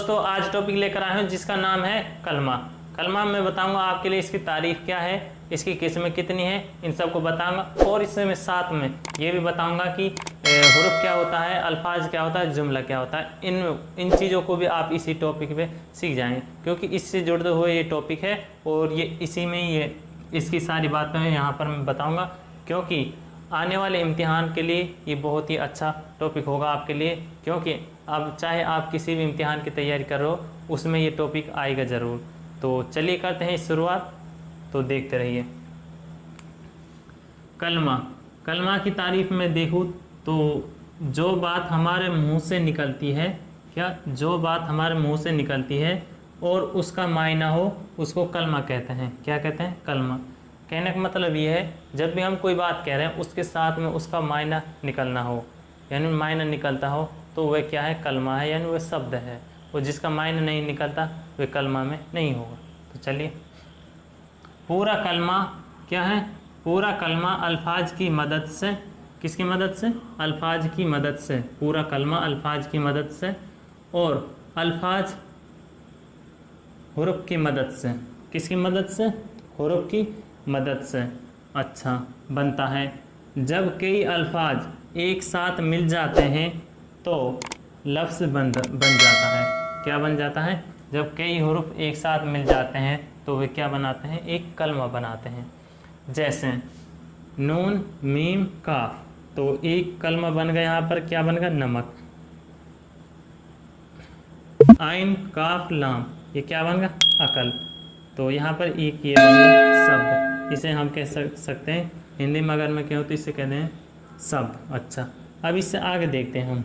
दोस्तों आज टॉपिक लेकर आया हूँ जिसका नाम है कलमा। कलमा में बताऊंगा आपके लिए इसकी तारीफ क्या है, इसकी किस्में कितनी है, इन सबको बताऊंगा। और इसमें साथ में ये भी बताऊंगा कि हुरूफ क्या होता है, अल्फाज क्या होता है, जुमला क्या होता है। इन चीज़ों को भी आप इसी टॉपिक पे सीख जाएंगे, क्योंकि इससे जुड़े हुए ये टॉपिक है और ये इसी में ये इसकी सारी बातें यहाँ पर मैं बताऊँगा, क्योंकि आने वाले इम्तिहान के लिए ये बहुत ही अच्छा टॉपिक होगा आपके लिए। क्योंकि अब चाहे आप किसी भी इम्तिहान की तैयारी कर रहे हो, उसमें ये टॉपिक आएगा ज़रूर। तो चलिए करते हैं शुरुआत, तो देखते रहिए। कलमा। कलमा की तारीफ में देखूँ तो जो बात हमारे मुंह से निकलती है, क्या जो बात हमारे मुंह से निकलती है और उसका मायना हो, उसको कलमा कहते हैं। क्या कहते हैं? कलमा। कहने का मतलब ये है, जब भी हम कोई बात कह रहे हैं उसके साथ में उसका मायना निकलना हो, यानी मायना निकलता हो, तो वह क्या है? कलमा है, यानी वह शब्द है। और जिसका मायना नहीं निकलता वह कलमा में नहीं होगा। तो चलिए, पूरा कलमा क्या है? पूरा कलमा अल्फाज की मदद से, किसकी मदद से? अल्फाज की मदद से। पूरा कलमा अल्फाज की मदद से और अल्फाज हुरूफ की मदद से। किसकी मदद से? हुरूफ की मदद से अच्छा बनता है। जब कई अल्फाज एक साथ मिल जाते हैं तो लफ्ज़ बन जाता है। क्या बन जाता है? जब कई हुरूफ एक साथ मिल जाते हैं तो वे क्या बनाते हैं? एक कलमा बनाते हैं। जैसे नून मीम काफ, तो एक कलमा बन गया। यहाँ पर क्या बन गया? नमक। आइन काफ लाम, ये क्या बन गया? अकल। तो यहाँ पर एक ये बन गया शब्द। इसे हम कह सकते हैं हिंदी में अगर मैं कहूँ तो इसे कहते हैं शब्द। अच्छा, अब इससे आगे देखते हैं हम।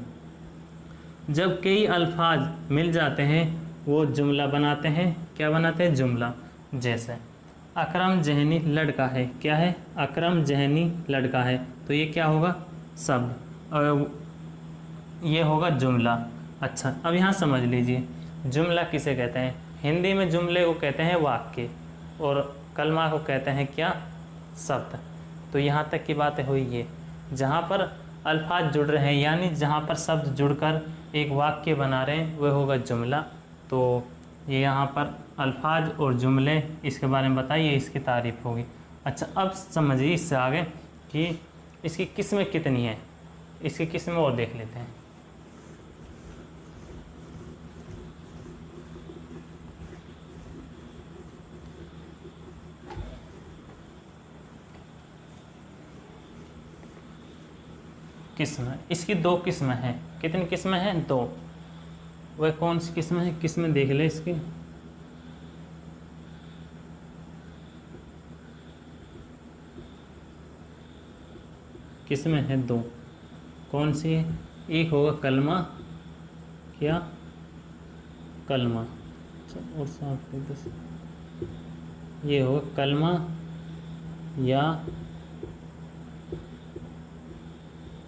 जब कई अल्फाज मिल जाते हैं वो जुमला बनाते हैं। क्या बनाते हैं? जुमला। जैसे अकरम जहनी लड़का है। क्या है? अकरम जहनी लड़का है। तो ये क्या होगा? शब्द, और ये होगा जुमला। अच्छा, अब यहाँ समझ लीजिए जुमला किसे कहते हैं। हिंदी में जुमले को कहते हैं वाक्य और कलमा को कहते हैं क्या? शब्द। तो यहाँ तक की बातें हुई ये, जहाँ पर अल्फाज जुड़ रहे हैं, यानी जहाँ पर शब्द जुड़कर एक वाक्य बना रहे हैं, वह होगा जुमला। तो ये यहाँ पर अल्फाज और जुमले, इसके बारे में बताइए, इसकी तारीफ होगी। अच्छा, अब समझिए इससे आगे कि इसकी किस्में कितनी हैं। इसकी किस्में और देख लेते हैं। किस्में, इसकी दो किस्में हैं। कितनी किस्में हैं? दो। वह कौन सी किस्में हैं? किस्में देख ले इसकी। किस्में हैं दो। कौन सी है? एक होगा कलमा। क्या? कलमा। अच्छा, और साफ दस, ये होगा कलमा या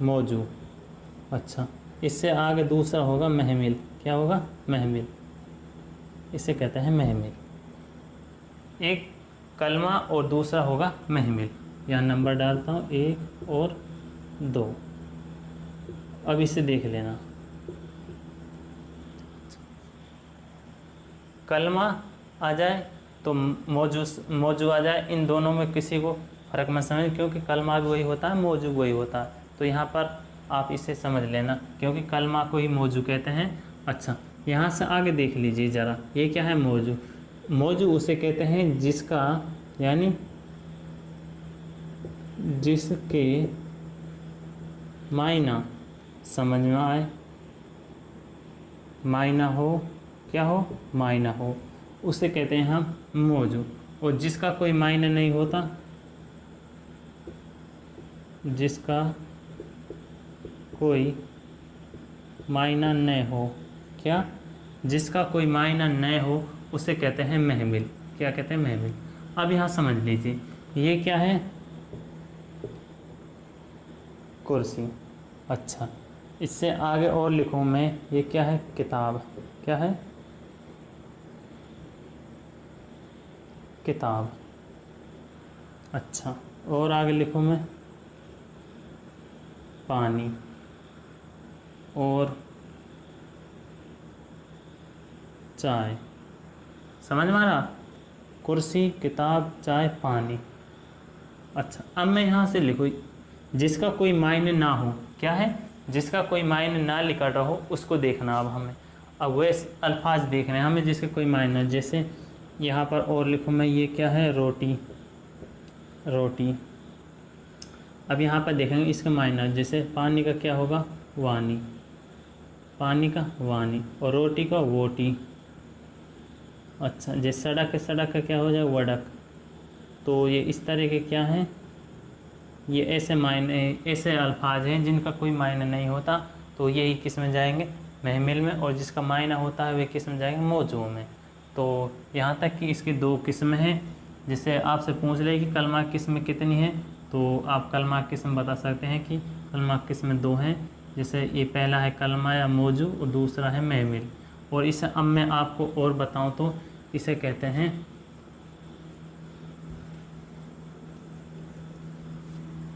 मौजू। अच्छा, इससे आगे दूसरा होगा महमिल। क्या होगा? महमिल। इसे कहते हैं महमिल। एक कलमा और दूसरा होगा महमिल। यहाँ नंबर डालता हूँ 1 और 2। अब इसे देख लेना। कलमा आ जाए तो मौजू आ जाए, इन दोनों में किसी को फ़र्क मत समझ, क्योंकि कलमा भी वही होता है, मौजू वही होता है। तो यहाँ पर आप इसे समझ लेना, क्योंकि कलमा को ही मौजू कहते हैं। अच्छा, यहाँ से आगे देख लीजिए ज़रा, ये क्या है? मौजू। मौजू उसे कहते हैं जिसका, यानी जिसके मायना समझ में आए, मायना हो। क्या हो? मायना हो, उसे कहते हैं हम मौजू। और जिसका कोई मायना नहीं होता, जिसका कोई मायना न हो। क्या? जिसका कोई मायना न हो उसे कहते हैं महमिल। क्या कहते हैं? महमिल। अब यहाँ समझ लीजिए, ये क्या है? कुर्सी। अच्छा, इससे आगे और लिखूँ मैं, ये क्या है? किताब। क्या है? किताब। अच्छा, और आगे लिखूँ मैं पानी। और चाय, समझ में आ रहा? कुर्सी, किताब, चाय, पानी। अच्छा, अब मैं यहाँ से लिखूँ जिसका कोई मायने ना हो, क्या है, जिसका कोई मायने ना लिखा रहा हो उसको देखना। अब हमें अब वे अल्फाज देखने हैं हमें जिसके कोई मायने, जैसे यहाँ पर और लिखूँ मैं, ये क्या है, रोटी, रोटी। अब यहाँ पर देखेंगे इसका मायना, जैसे पानी का क्या होगा, वानी, पानी का वानी, और रोटी का वोटी। अच्छा, जैसे सड़क है, सड़क का क्या हो जाए, वड़क। तो ये इस तरह के क्या हैं, ये ऐसे मायने, ऐसे अल्फाज हैं जिनका कोई मायना नहीं होता, तो यही किस में जाएंगे, महमिल में, और जिसका मायना होता है वे किस में जाएंगे, मौजू में। तो यहाँ तक कि इसकी 2 किस्में हैं। जैसे आपसे पूछ रहे कि कलमा किस्में कितनी हैं, तो आप कलमा किस्म बता सकते हैं कि कलमा किस्में 2 हैं। जैसे ये पहला है कलमा या मौजू और दूसरा है महमिल। और इसे अब मैं आपको और बताऊँ तो इसे कहते हैं